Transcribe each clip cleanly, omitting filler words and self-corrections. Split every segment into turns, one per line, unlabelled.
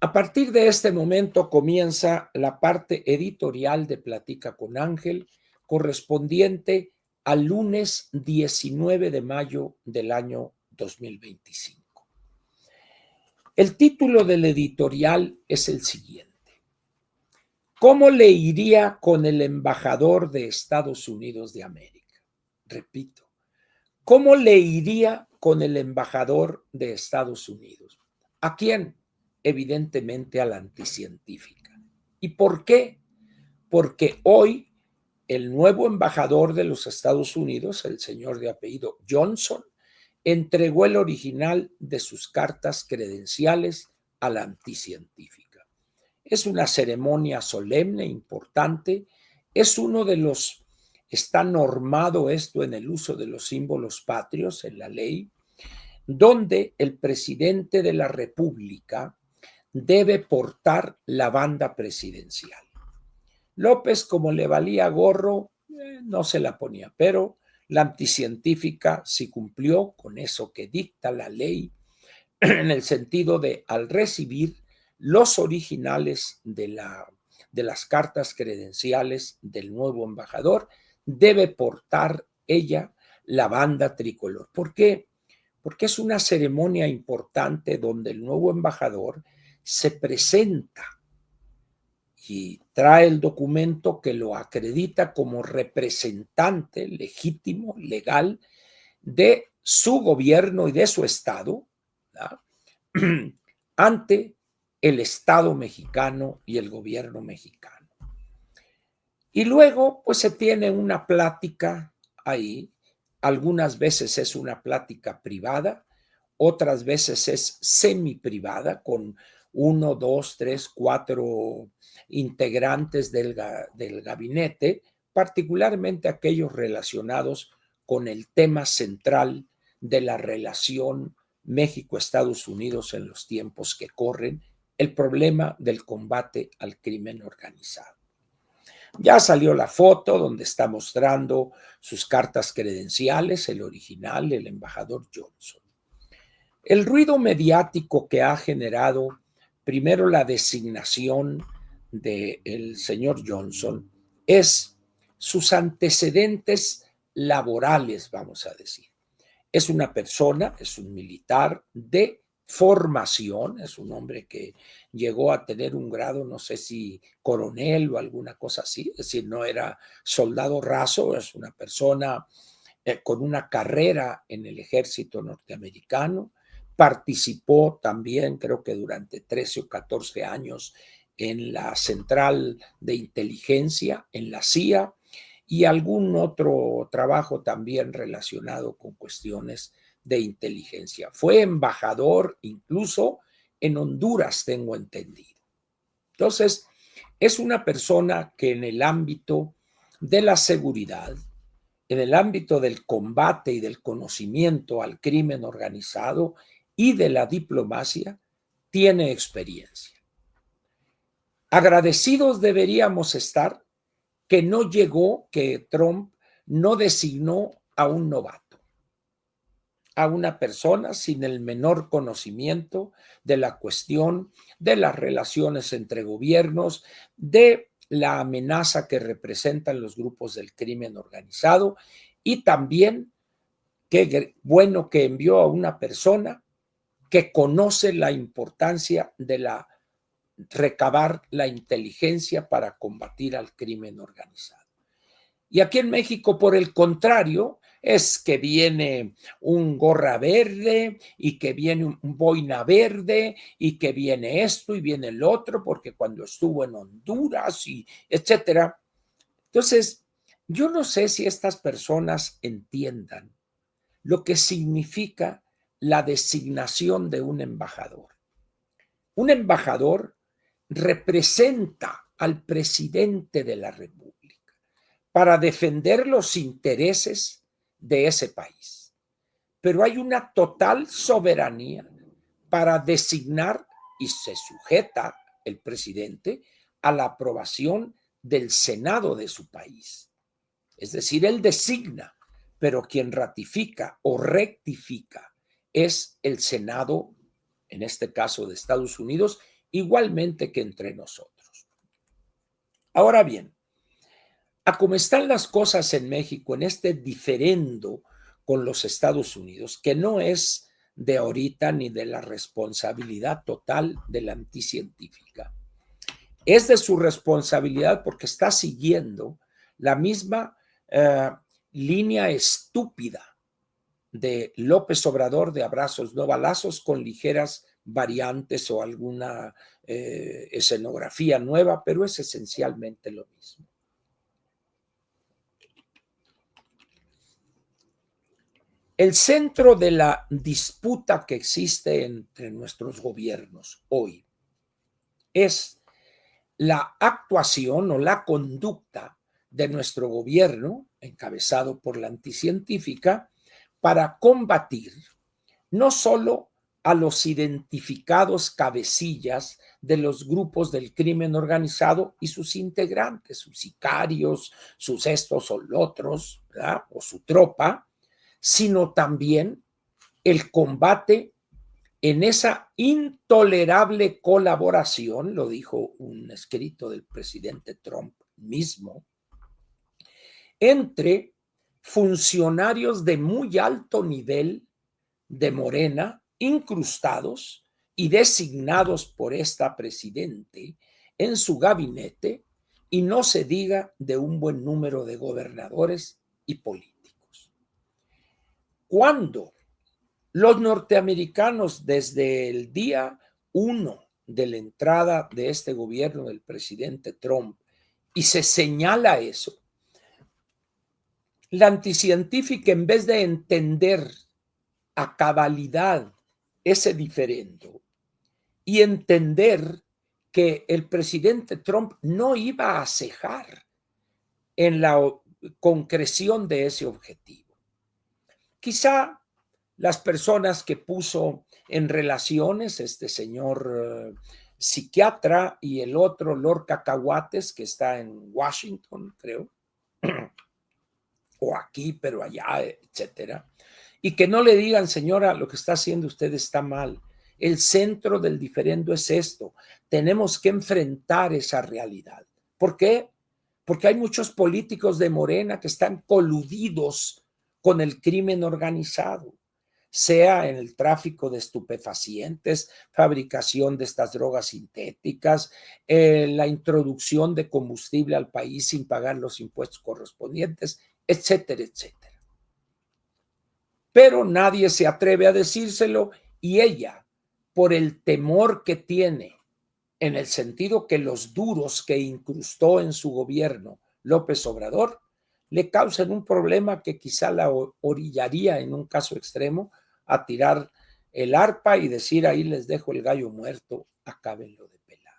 A partir de este momento comienza la parte editorial de Platica con Ángel, correspondiente al lunes 19 de mayo del año 2025. El título del editorial es el siguiente: ¿cómo le iría con el embajador de Estados Unidos de América? Repito, ¿cómo le iría con el embajador de Estados Unidos? ¿A quién? Evidentemente a la anticientífica. ¿Y por qué? Porque hoy el nuevo embajador de los Estados Unidos, el señor de apellido Johnson, entregó el original de sus cartas credenciales a la anticientífica. Es una ceremonia solemne, importante, es uno de los, está normado esto en el uso de los símbolos patrios en la ley, donde el presidente de la República debe portar la banda presidencial. López, como le valía gorro, no se la ponía, pero la anticientífica sí cumplió con eso que dicta la ley, en el sentido de, al recibir los originales de las cartas credenciales del nuevo embajador, debe portar ella la banda tricolor. ¿Por qué? Porque es una ceremonia importante donde el nuevo embajador se presenta y trae el documento que lo acredita como representante legítimo, legal, de su gobierno y de su estado, ¿verdad? Ante el Estado mexicano y el gobierno mexicano. Y luego, pues se tiene una plática ahí. Algunas veces es una plática privada, otras veces es semi-privada con 1, 2, 3, 4 integrantes del gabinete, particularmente aquellos relacionados con el tema central de la relación México-Estados Unidos en los tiempos que corren, el problema del combate al crimen organizado. Ya salió la foto donde está mostrando sus cartas credenciales, el original, el embajador Johnson. El ruido mediático que ha generado primero la designación del señor Johnson es sus antecedentes laborales, vamos a decir. Es una persona, es un militar de formación, es un hombre que llegó a tener un grado, no sé si coronel o alguna cosa así, es decir, no era soldado raso, es una persona con una carrera en el ejército norteamericano, participó también, creo que durante 13 o 14 años, en la central de inteligencia, en la CIA, y algún otro trabajo también relacionado con cuestiones de inteligencia. Fue embajador incluso en Honduras, tengo entendido. Entonces, es una persona que en el ámbito de la seguridad, en el ámbito del combate y del conocimiento al crimen organizado y de la diplomacia, tiene experiencia. Agradecidos deberíamos estar que no llegó, que Trump no designó a un novato, a una persona sin el menor conocimiento de la cuestión de las relaciones entre gobiernos, de la amenaza que representan los grupos del crimen organizado y también qué bueno que envió a una persona que conoce la importancia de recabar la inteligencia para combatir al crimen organizado. Y aquí en México, por el contrario, es que viene un gorra verde y que viene un boina verde y que viene esto y viene el otro, porque cuando estuvo en Honduras y etcétera. Entonces, yo no sé si estas personas entiendan lo que significa la designación de un embajador. Un embajador representa al presidente de la República para defender los intereses de ese país. Pero hay una total soberanía para designar y se sujeta el presidente a la aprobación del Senado de su país. Es decir, él designa, pero quien ratifica o rectifica es el Senado, en este caso de Estados Unidos, igualmente que entre nosotros. Ahora bien, a cómo están las cosas en México, en este diferendo con los Estados Unidos, que no es de ahorita ni de la responsabilidad total de la anticientífica, es de su responsabilidad porque está siguiendo la misma línea estúpida de López Obrador de abrazos no balazos con ligeras variantes o alguna escenografía nueva, pero es esencialmente lo mismo. El centro de la disputa que existe entre nuestros gobiernos hoy es la actuación o la conducta de nuestro gobierno, encabezado por la anticientífica, para combatir no solo a los identificados cabecillas de los grupos del crimen organizado y sus integrantes, sus sicarios, sus estos o los otros, ¿verdad? O su tropa, sino también el combate en esa intolerable colaboración, lo dijo un escrito del presidente Trump mismo, entre funcionarios de muy alto nivel de Morena, incrustados y designados por esta presidente en su gabinete, y no se diga de un buen número de gobernadores y políticos. Cuando los norteamericanos, desde el día 1 de la entrada de este gobierno del presidente Trump, y se señala eso, la anticientífica, en vez de entender a cabalidad ese diferendo y entender que el presidente Trump no iba a cejar en la concreción de ese objetivo. Quizá las personas que puso en relaciones este señor psiquiatra y el otro Lord Cacahuates, que está en Washington, creo, o aquí, pero allá, etcétera, y que no le digan, señora, lo que está haciendo usted está mal. El centro del diferendo es esto. Tenemos que enfrentar esa realidad. ¿Por qué? Porque hay muchos políticos de Morena que están coludidos con el crimen organizado, sea en el tráfico de estupefacientes, fabricación de estas drogas sintéticas, la introducción de combustible al país sin pagar los impuestos correspondientes, etcétera, etcétera. Pero nadie se atreve a decírselo y ella, por el temor que tiene, en el sentido que los duros que incrustó en su gobierno López Obrador, le causan un problema que quizá la orillaría en un caso extremo a tirar el arpa y decir ahí les dejo el gallo muerto, acábenlo de pelar.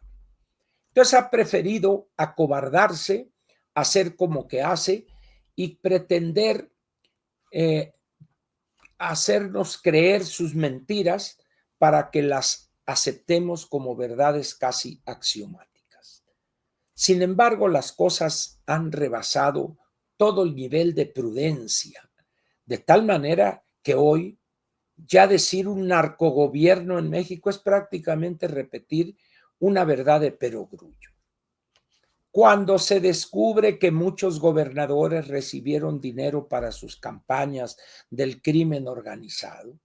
Entonces ha preferido acobardarse, hacer como que hace y pretender hacernos creer sus mentiras para que las aceptemos como verdades casi axiomáticas. Sin embargo, las cosas han rebasado todo el nivel de prudencia, de tal manera que hoy ya decir un narcogobierno en México es prácticamente repetir una verdad de perogrullo. Cuando se descubre que muchos gobernadores recibieron dinero para sus campañas del crimen organizado,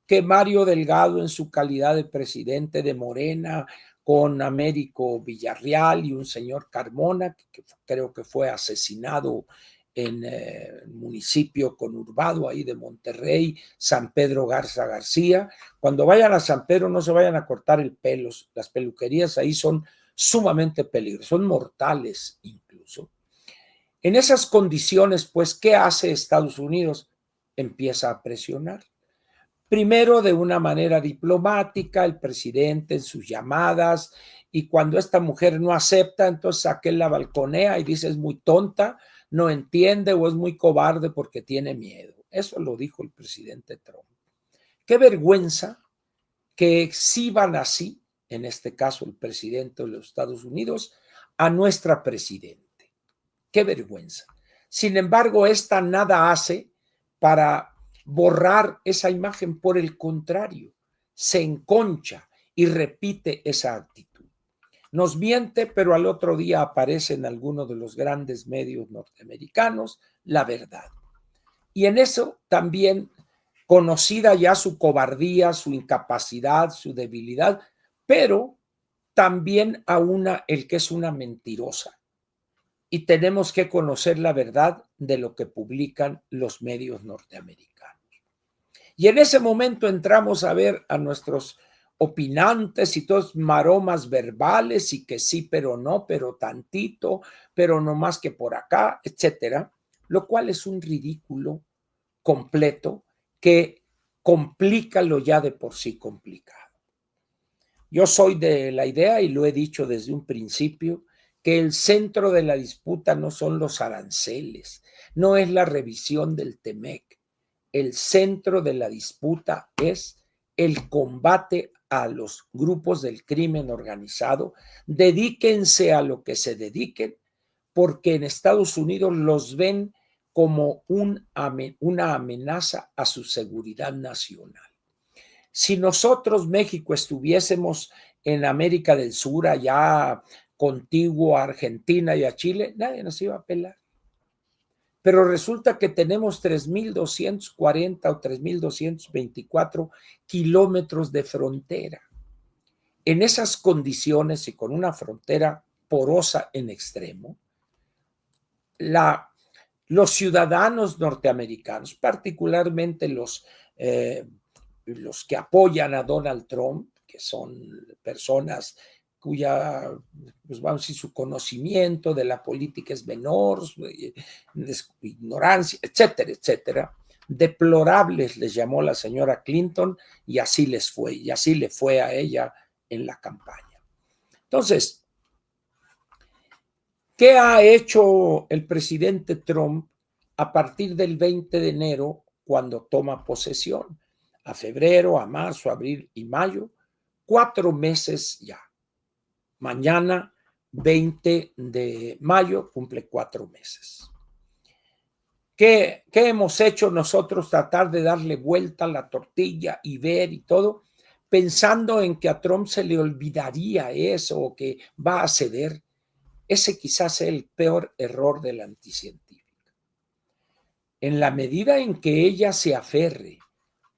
que Mario Delgado, en su calidad de presidente de Morena, con Américo Villarreal y un señor Carmona, que creo que fue asesinado en el municipio conurbado ahí de Monterrey, San Pedro Garza García. Cuando vayan a San Pedro no se vayan a cortar el pelo, las peluquerías ahí son sumamente peligrosas, son mortales incluso. En esas condiciones, pues, ¿qué hace Estados Unidos? Empieza a presionar. Primero, de una manera diplomática, el presidente en sus llamadas, y cuando esta mujer no acepta, entonces aquel la balconea y dice es muy tonta, no entiende o es muy cobarde porque tiene miedo. Eso lo dijo el presidente Trump. Qué vergüenza que exhiban así, en este caso el presidente de los Estados Unidos, a nuestra presidente. Qué vergüenza. Sin embargo, esta nada hace para borrar esa imagen, por el contrario, se enconcha y repite esa actitud. nos miente, pero al otro día aparece en alguno de los grandes medios norteamericanos la verdad. Y en eso también, conocida ya su cobardía, su incapacidad, su debilidad, pero también aúna el que es una mentirosa. Y tenemos que conocer la verdad de lo que publican los medios norteamericanos. Y en ese momento entramos a ver a nuestros opinantes y todos maromas verbales y que sí, pero no, pero tantito, pero no más que por acá, etcétera, lo cual es un ridículo completo que complica lo ya de por sí complicado. Yo soy de la idea, y lo he dicho desde un principio, que el centro de la disputa no son los aranceles, no es la revisión del TEMEC. El centro de la disputa es el combate a los grupos del crimen organizado. Dedíquense a lo que se dediquen, porque en Estados Unidos los ven como una amenaza a su seguridad nacional. Si nosotros, México, estuviésemos en América del Sur, allá contiguo a Argentina y a Chile, nadie nos iba a pelar. Pero resulta que tenemos 3,240 o 3,224 kilómetros de frontera. En esas condiciones y con una frontera porosa en extremo, los ciudadanos norteamericanos, particularmente los que apoyan a Donald Trump, que son personas cuya, pues vamos a decir, su conocimiento de la política es menor, ignorancia, etcétera, etcétera. Deplorables les llamó la señora Clinton y así les fue, y así le fue a ella en la campaña. Entonces, ¿qué ha hecho el presidente Trump a partir del 20 de enero, cuando toma posesión? A febrero, a marzo, abril y mayo, 4 meses ya. Mañana, 20 de mayo, cumple 4 meses. ¿Qué hemos hecho nosotros? Tratar de darle vuelta a la tortilla y ver y todo, pensando en que a Trump se le olvidaría eso o que va a ceder. Ese quizás es el peor error de la anticientífica. En la medida en que ella se aferre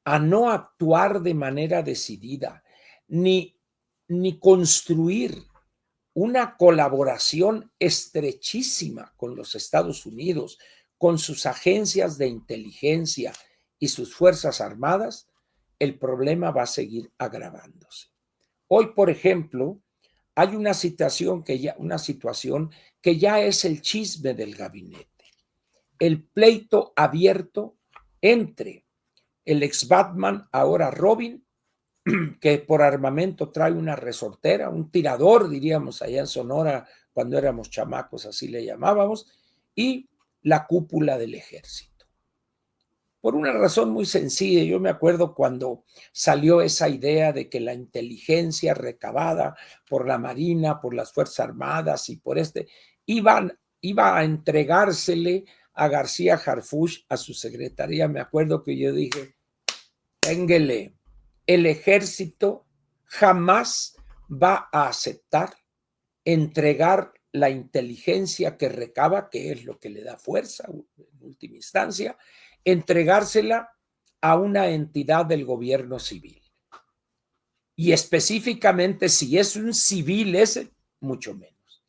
a no actuar de manera decidida, ni construir una colaboración estrechísima con los Estados Unidos, con sus agencias de inteligencia y sus fuerzas armadas, el problema va a seguir agravándose. Hoy, por ejemplo, hay una situación que ya es el chisme del gabinete, el pleito abierto entre el ex Batman, ahora Robin, que por armamento trae una resortera, un tirador, diríamos allá en Sonora, cuando éramos chamacos, así le llamábamos, y la cúpula del ejército. Por una razón muy sencilla, yo me acuerdo cuando salió esa idea de que la inteligencia recabada por la Marina, por las Fuerzas Armadas y por iba a entregársele a García Harfuch, a su secretaría. Me acuerdo que yo dije, ténguele, el ejército jamás va a aceptar entregar la inteligencia que recaba, que es lo que le da fuerza en última instancia, entregársela a una entidad del gobierno civil. Y específicamente si es un civil ese, mucho menos.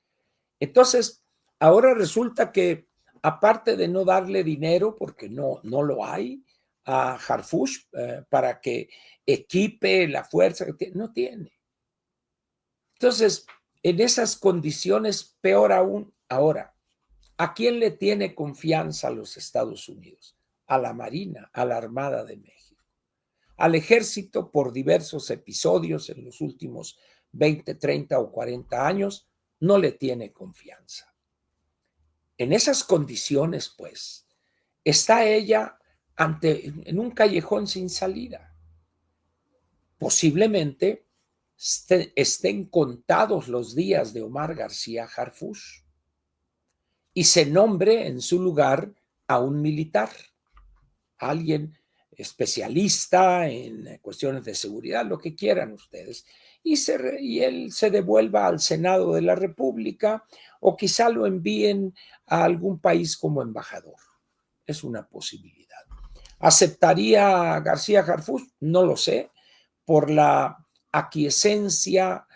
Entonces, ahora resulta que aparte de no darle dinero, porque no lo hay, a Harfuch para que equipe la fuerza que tiene, no tiene. Entonces, en esas condiciones, peor aún, ahora, ¿a quién le tiene confianza a los Estados Unidos? A la Marina, a la Armada de México. Al Ejército, por diversos episodios en los últimos 20, 30 o 40 años, no le tiene confianza. En esas condiciones, pues, está ella en un callejón sin salida. Posiblemente estén contados los días de Omar García Harfuch y se nombre en su lugar a un militar, alguien especialista en cuestiones de seguridad, lo que quieran ustedes, y él se devuelva al Senado de la República o quizá lo envíen a algún país como embajador. Es una posibilidad. ¿Aceptaría García Harfuch? No lo sé, por la aquiescencia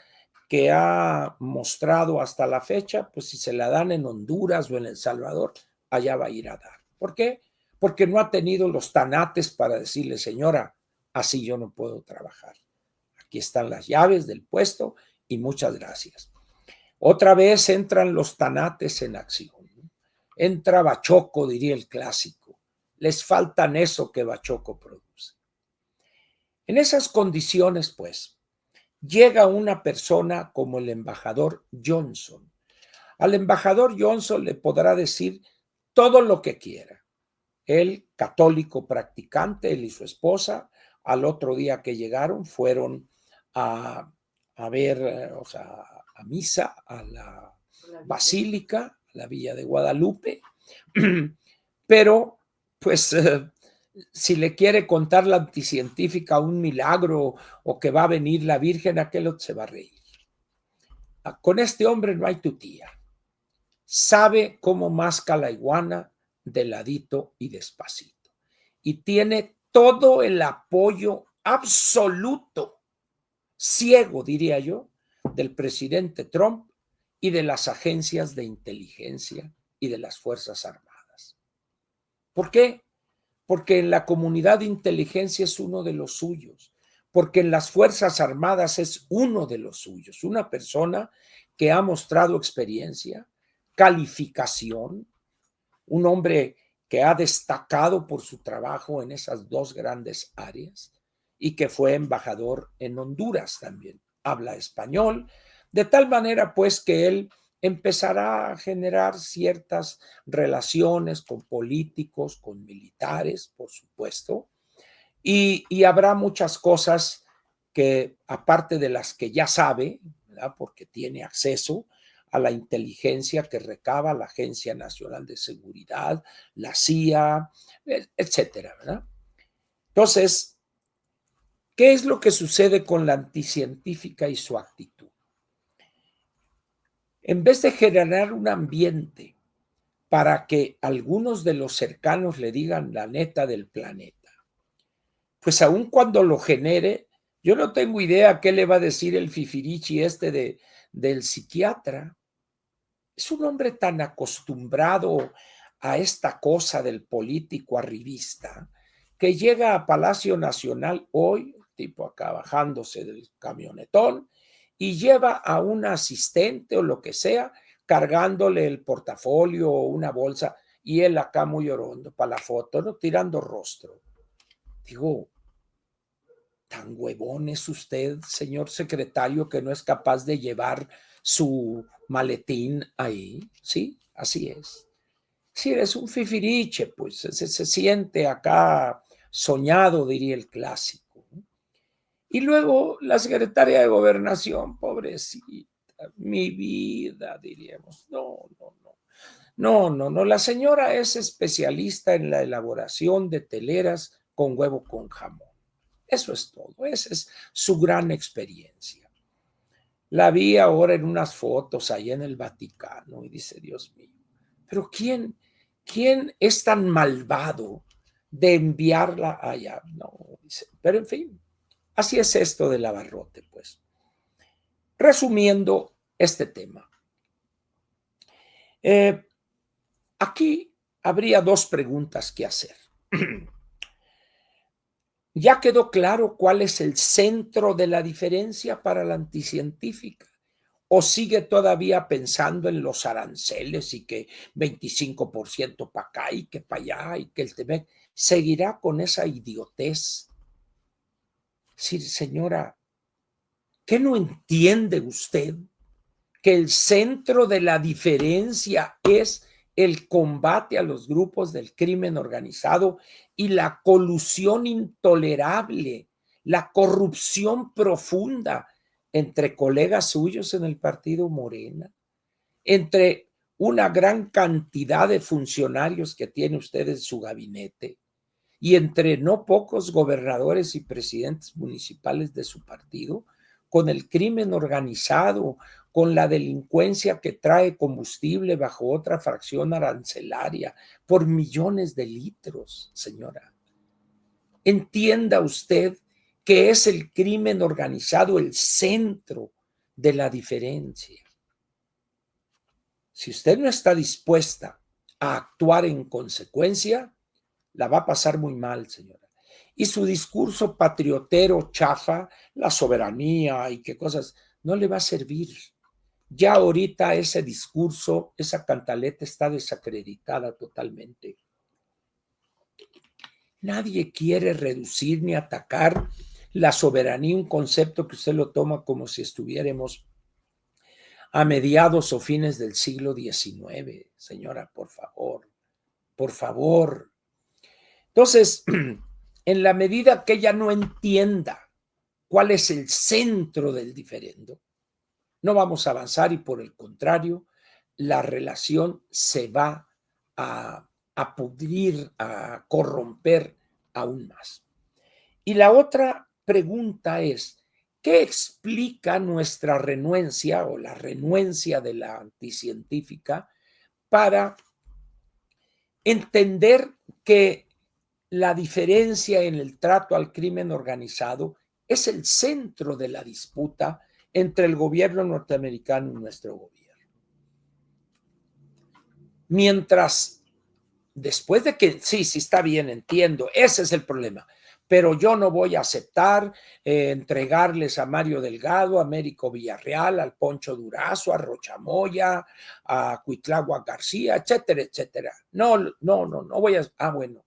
que ha mostrado hasta la fecha, pues si se la dan en Honduras o en El Salvador, allá va a ir a dar. ¿Por qué? Porque no ha tenido los tanates para decirle, señora, así yo no puedo trabajar. Aquí están las llaves del puesto y muchas gracias. Otra vez entran los tanates en acción. Entra Bachoco, diría el clásico. Les faltan eso que Bachoco produce. En esas condiciones, pues, llega una persona como el embajador Johnson. Al embajador Johnson le podrá decir todo lo que quiera. Él, católico practicante, él y su esposa, al otro día que llegaron, fueron a ver, o sea, a misa, a la basílica, a la Villa de Guadalupe, pero pues si le quiere contar la anticientífica un milagro o que va a venir la Virgen, aquel se va a reír. Con este hombre no hay tutía. Sabe cómo masca la iguana de ladito y despacito. Y tiene todo el apoyo absoluto, ciego, diría yo, del presidente Trump y de las agencias de inteligencia y de las Fuerzas Armadas. ¿Por qué? Porque en la comunidad de inteligencia es uno de los suyos, porque en las Fuerzas Armadas es uno de los suyos, una persona que ha mostrado experiencia, calificación, un hombre que ha destacado por su trabajo en esas dos grandes áreas y que fue embajador en Honduras también. Habla español, de tal manera pues que él empezará a generar ciertas relaciones con políticos, con militares, por supuesto, y habrá muchas cosas que, aparte de las que ya sabe, ¿verdad? Porque tiene acceso a la inteligencia que recaba la Agencia Nacional de Seguridad, la CIA, etcétera, ¿verdad? Entonces, ¿qué es lo que sucede con la anticientífica y su actitud? En vez de generar un ambiente para que algunos de los cercanos le digan la neta del planeta, pues aun cuando lo genere, yo no tengo idea qué le va a decir el fifirichi del psiquiatra. Es un hombre tan acostumbrado a esta cosa del político arribista que llega a Palacio Nacional hoy, tipo acá bajándose del camionetón, y lleva a un asistente o lo que sea, cargándole el portafolio o una bolsa, y él acá muy orondo para la foto, ¿no? Tirando rostro. Digo, tan huevón es usted, señor secretario, que no es capaz de llevar su maletín ahí, ¿sí? Así es. Sí, eres un fifiriche, pues se siente acá soñado, diría el clásico. Y luego la secretaria de Gobernación, pobrecita, mi vida, diríamos. No, la señora es especialista en la elaboración de teleras con huevo con jamón. Eso es todo, esa es su gran experiencia. La vi ahora en unas fotos allá en el Vaticano y dice, Dios mío, pero ¿quién es tan malvado de enviarla allá? No, dice, pero en fin, así es esto del abarrote, pues. Resumiendo este tema, aquí habría dos preguntas que hacer. ¿Ya quedó claro cuál es el centro de la diferencia para la anticientífica? ¿O sigue todavía pensando en los aranceles y que 25% para acá y que para allá y que el TEMEC? ¿Seguirá con esa idiotez? Sí, señora, ¿qué no entiende usted? Que el centro de la diferencia es el combate a los grupos del crimen organizado y la colusión intolerable, la corrupción profunda entre colegas suyos en el partido Morena, entre una gran cantidad de funcionarios que tiene usted en su gabinete y entre no pocos gobernadores y presidentes municipales de su partido, con el crimen organizado, con la delincuencia que trae combustible bajo otra fracción arancelaria por millones de litros, señora. Entienda usted que es el crimen organizado el centro de la diferencia. Si usted no está dispuesta a actuar en consecuencia, la va a pasar muy mal, señora. Y su discurso patriotero chafa, la soberanía y qué cosas, no le va a servir. Ya ahorita ese discurso, esa cantaleta está desacreditada totalmente. Nadie quiere reducir ni atacar la soberanía, un concepto que usted lo toma como si estuviéramos a mediados o fines del siglo XIX. Señora, por favor, por favor. Entonces, en la medida que ella no entienda cuál es el centro del diferendo, no vamos a avanzar y por el contrario, la relación se va a pudrir, a corromper aún más. Y la otra pregunta es, ¿qué explica nuestra renuencia o la renuencia de la anticientífica para entender que la diferencia en el trato al crimen organizado es el centro de la disputa entre el gobierno norteamericano y nuestro gobierno? Mientras, después de que, sí, está bien, entiendo, ese es el problema, pero yo no voy a aceptar entregarles a Mario Delgado, a Américo Villarreal, al Poncho Durazo, a Rochamoya, a Cuitláhuac García, etcétera, etcétera. No voy a, bueno,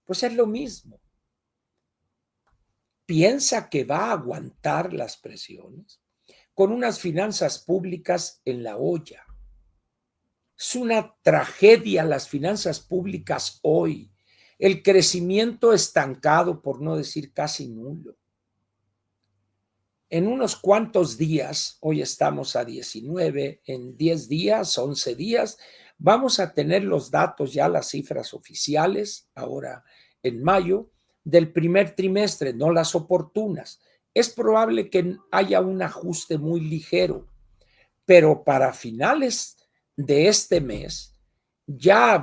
pues es lo mismo. ¿Piensa que va a aguantar las presiones con unas finanzas públicas en la olla? Es una tragedia las finanzas públicas hoy. El crecimiento estancado, por no decir casi nulo. En unos cuantos días, hoy estamos a 19, en 10 días, 11 días, vamos a tener los datos, ya las cifras oficiales, ahora en mayo, del primer trimestre, no las oportunas. Es probable que haya un ajuste muy ligero, pero para finales de este mes ya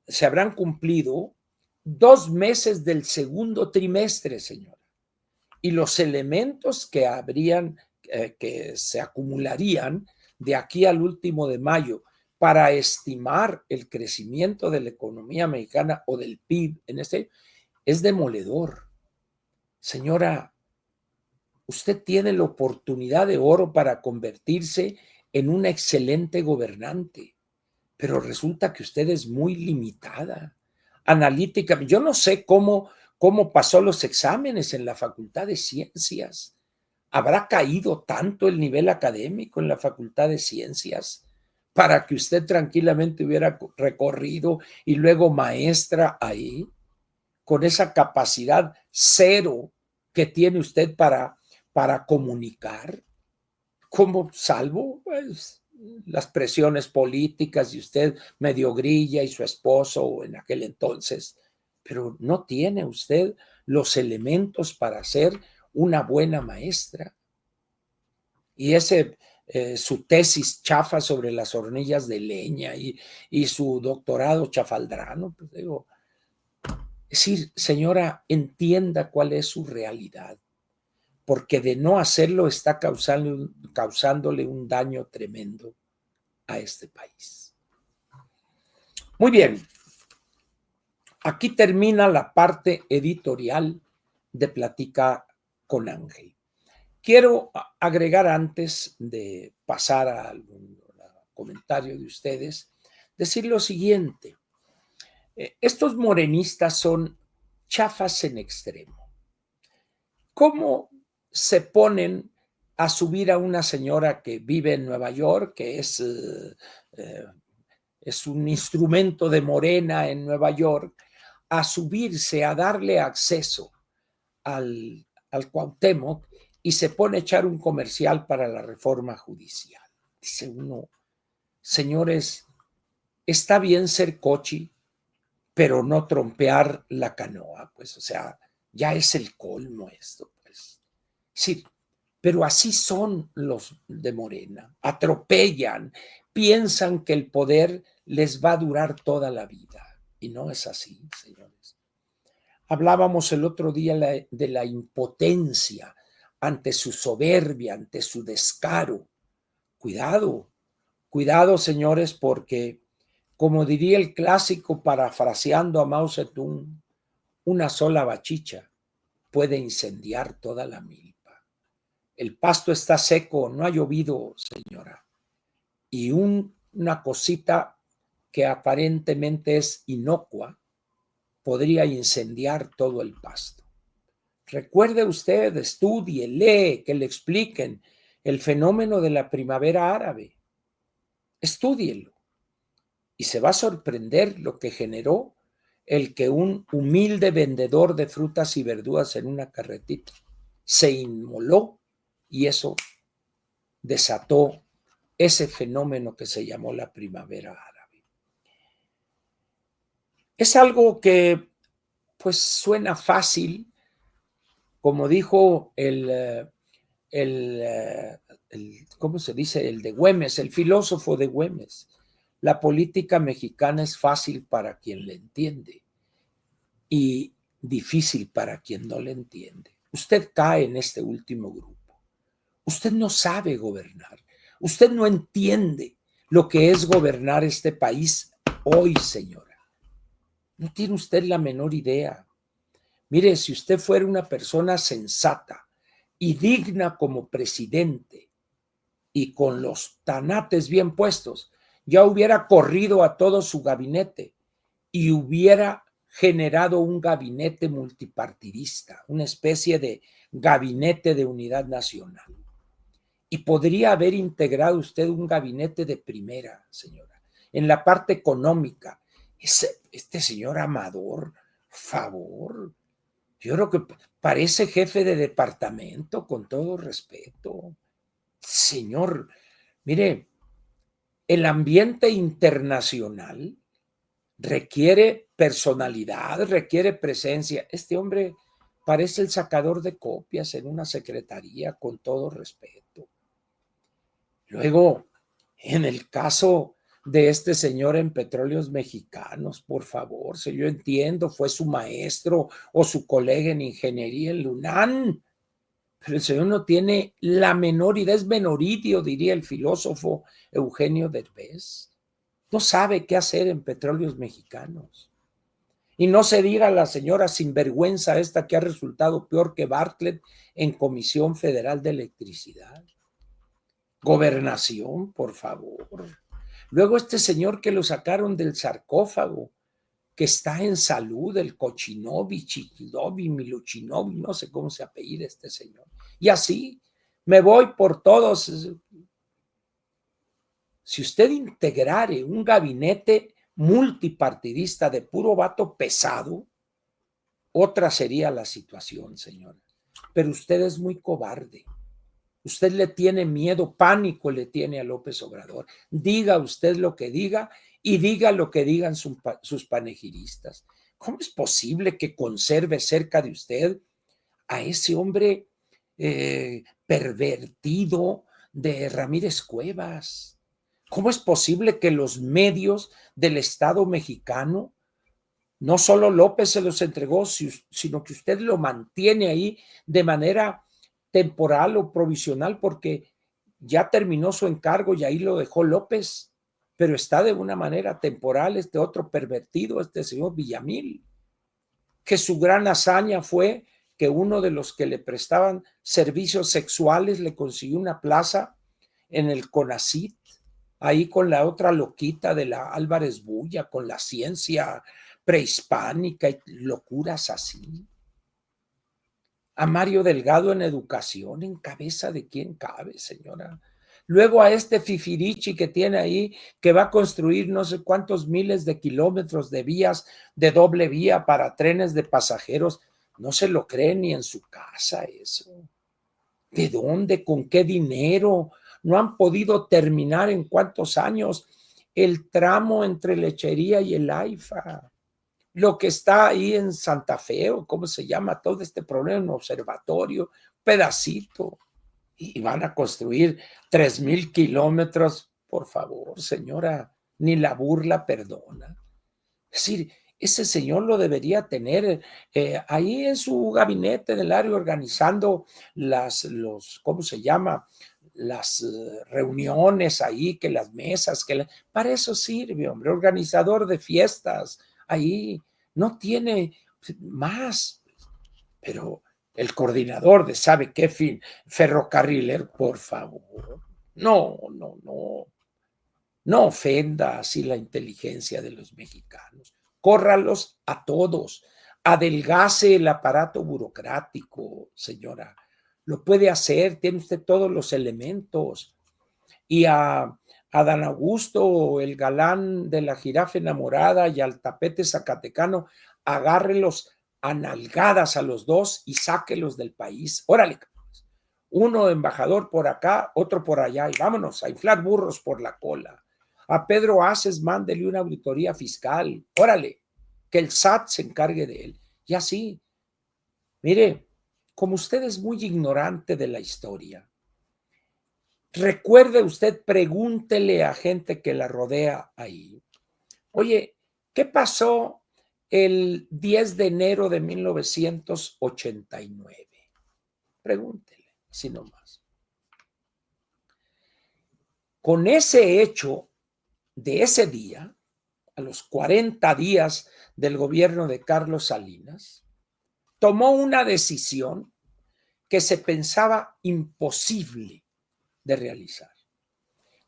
se habrán cumplido 2 meses del segundo trimestre, señora. Y los elementos que se acumularían de aquí al último de mayo para estimar el crecimiento de la economía mexicana o del PIB es demoledor. Señora, usted tiene la oportunidad de oro para convertirse en una excelente gobernante, pero resulta que usted es muy limitada, analítica. Yo no sé cómo pasó los exámenes en la Facultad de Ciencias. ¿Habrá caído tanto el nivel académico en la Facultad de Ciencias para que usted tranquilamente hubiera recorrido y luego maestra ahí, con esa capacidad cero que tiene usted para comunicar? ¿Cómo salvo? Pues las presiones políticas y usted medio grilla y su esposo en aquel entonces, pero no tiene usted los elementos para ser una buena maestra. Y su tesis chafa sobre las hornillas de leña y su doctorado chafaldrano, pues digo, es decir, señora, entienda cuál es su realidad, porque de no hacerlo está causándole un daño tremendo a este país. Muy bien, aquí termina la parte editorial de Platica con Ángel. Quiero agregar, antes de pasar a algún comentario de ustedes, decir lo siguiente. Estos morenistas son chafas en extremo. ¿Cómo se ponen a subir a una señora que vive en Nueva York, que es un instrumento de Morena en Nueva York, a subirse, a darle acceso al Cuauhtémoc, y se pone a echar un comercial para la reforma judicial? Dice uno, señores, está bien ser cochi, pero no trompear la canoa, pues, o sea, ya es el colmo esto, pues. Sí, pero así son los de Morena. Atropellan, piensan que el poder les va a durar toda la vida. Y no es así, señores. Hablábamos el otro día de la impotencia ante su soberbia, ante su descaro. Cuidado, cuidado, señores, porque, como diría el clásico parafraseando a Mao Zedong, una sola bachicha puede incendiar toda la milpa. El pasto está seco, no ha llovido, señora. Y una cosita que aparentemente es inocua podría incendiar todo el pasto. Recuerde usted, estudie, lee, que le expliquen el fenómeno de la primavera árabe. Estúdielo y se va a sorprender lo que generó el que un humilde vendedor de frutas y verduras en una carretita se inmoló y eso desató ese fenómeno que se llamó la primavera árabe. Es algo que pues suena fácil, como dijo ¿cómo se dice? El de Güemes, el filósofo de Güemes. La política mexicana es fácil para quien le entiende y difícil para quien no le entiende. Usted cae en este último grupo. Usted no sabe gobernar. Usted no entiende lo que es gobernar este país hoy, señora. No tiene usted la menor idea. Mire, si usted fuera una persona sensata y digna como presidente y con los tanates bien puestos, ya hubiera corrido a todo su gabinete y hubiera generado un gabinete multipartidista, una especie de gabinete de unidad nacional. Y podría haber integrado usted un gabinete de primera, señora, en la parte económica. Este señor Amador, favor, yo creo que parece jefe de departamento, con todo respeto. Señor, mire, el ambiente internacional requiere personalidad, requiere presencia. Este hombre parece el sacador de copias en una secretaría, con todo respeto. Luego, en el caso de este señor en Petróleos Mexicanos, por favor, si yo entiendo, fue su maestro o su colega en ingeniería en Lunán, pero el señor no tiene la menor idea, es menoridio, diría el filósofo Eugenio Derbez. No sabe qué hacer en Petróleos Mexicanos. Y no se diga la señora sinvergüenza esta que ha resultado peor que Bartlett en Comisión Federal de Electricidad. Gobernación, por favor. Luego este señor que lo sacaron del sarcófago, que está en salud, el Cochinovi, Chiquidovi, Miluchinovi, no sé cómo se apellida este señor. Y así me voy por todos. Si usted integrare un gabinete multipartidista de puro vato pesado, otra sería la situación, señora. Pero usted es muy cobarde. Usted le tiene miedo, pánico le tiene a López Obrador. Diga usted lo que diga y diga lo que digan sus panegiristas. ¿Cómo es posible que conserve cerca de usted a ese hombre pervertido de Ramírez Cuevas? ¿Cómo es posible que los medios del Estado mexicano, no solo López se los entregó, sino que usted lo mantiene ahí de manera temporal o provisional porque ya terminó su encargo y ahí lo dejó López, pero está de una manera temporal este otro pervertido, este señor Villamil, que su gran hazaña fue que uno de los que le prestaban servicios sexuales le consiguió una plaza en el CONACYT, ahí con la otra loquita de la Álvarez Bulla, con la ciencia prehispánica y locuras así. A Mario Delgado en educación, ¿en cabeza de quién cabe, señora? Luego a este Fifirichi que tiene ahí, que va a construir no sé cuántos miles de kilómetros de vías de doble vía para trenes de pasajeros. No se lo cree ni en su casa eso. ¿De dónde? ¿Con qué dinero? No han podido terminar en cuántos años el tramo entre Lechería y el AIFA. Lo que está ahí en Santa Fe, o cómo se llama todo este problema, un observatorio, pedacito. Y van a construir 3,000 kilómetros. Por favor, señora, ni la burla perdona. Es decir, ese señor lo debería tener ahí en su gabinete del área organizando ¿cómo se llama? Las reuniones ahí, que las mesas, para eso sirve, hombre, organizador de fiestas, ahí no tiene más, pero el coordinador de sabe qué fin, ferrocarrilero, por favor, no ofenda así la inteligencia de los mexicanos, córralos a todos, adelgace el aparato burocrático, señora, lo puede hacer, tiene usted todos los elementos. Y a Dan Augusto, el galán de la jirafa enamorada, y al tapete zacatecano, agárrelos a nalgadas a los dos y sáquelos del país. Órale, uno embajador por acá, otro por allá, y vámonos a inflar burros por la cola. A Pedro Aces, mándele una auditoría fiscal. Órale, que el SAT se encargue de él. Y así, mire, como usted es muy ignorante de la historia, recuerde usted, pregúntele a gente que la rodea ahí. Oye, ¿qué pasó el 10 de enero de 1989? Pregúntele, si no más. Con ese hecho de ese día, a los 40 días del gobierno de Carlos Salinas, tomó una decisión que se pensaba imposible de realizar.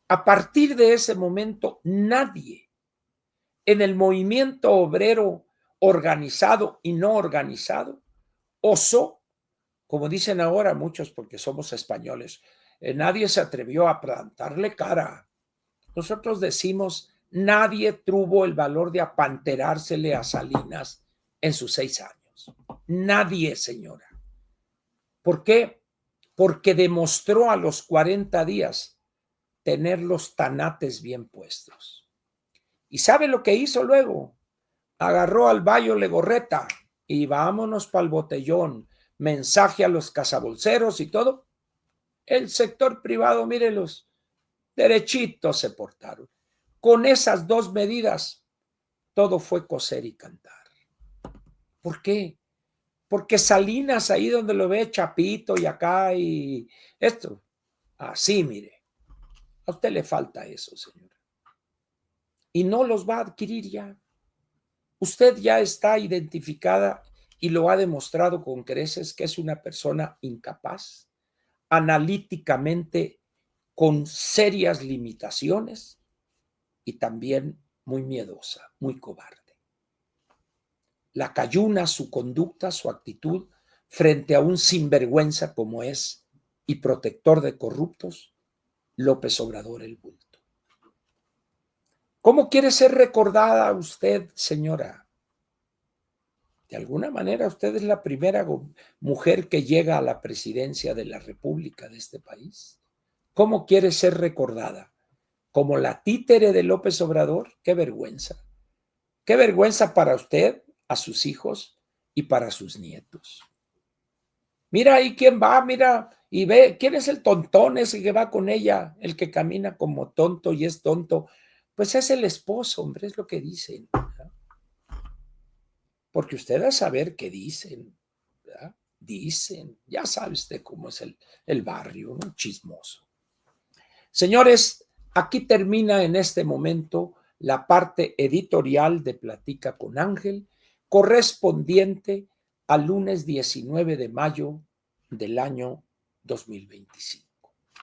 A partir de ese momento, nadie en el movimiento obrero organizado y no organizado osó, como dicen ahora muchos porque somos españoles, nadie se atrevió a plantarle cara. Nosotros decimos, nadie tuvo el valor de apanterársele a Salinas en sus 6 años. Nadie, señora. ¿Por qué? Porque demostró a los 40 días tener los tanates bien puestos. ¿Y sabe lo que hizo luego? Agarró al Bayo Legorreta y vámonos para el botellón, mensaje a los cazabolseros y todo. El sector privado, mírelos, derechitos se portaron. Con esas dos medidas, todo fue coser y cantar. ¿Por qué? Porque Salinas, ahí donde lo ve Chapito y acá y esto, así, mire, a usted le falta eso, señora. Y no los va a adquirir ya. Usted ya está identificada y lo ha demostrado con creces que es una persona incapaz, analíticamente con serias limitaciones y también muy miedosa, muy cobarde. La cayuna su conducta, su actitud frente a un sinvergüenza como es y protector de corruptos, López Obrador el Bulto. ¿Cómo quiere ser recordada usted, señora? De alguna manera usted es la primera mujer que llega a la presidencia de la República de este país. ¿Cómo quiere ser recordada? ¿Como la títere de López Obrador? ¡Qué vergüenza! ¡Qué vergüenza para usted, a sus hijos y para sus nietos! Mira ahí quién va, mira, y ve, ¿quién es el tontón ese que va con ella? El que camina como tonto y es tonto. Pues es el esposo, hombre, es lo que dicen, ¿verdad? Porque usted va a saber qué dicen, ¿verdad? Dicen, ya sabe usted cómo es el barrio, ¿no? Chismoso. Señores, aquí termina en este momento la parte editorial de Platica con Ángel, correspondiente al lunes 19 de mayo del año 2025.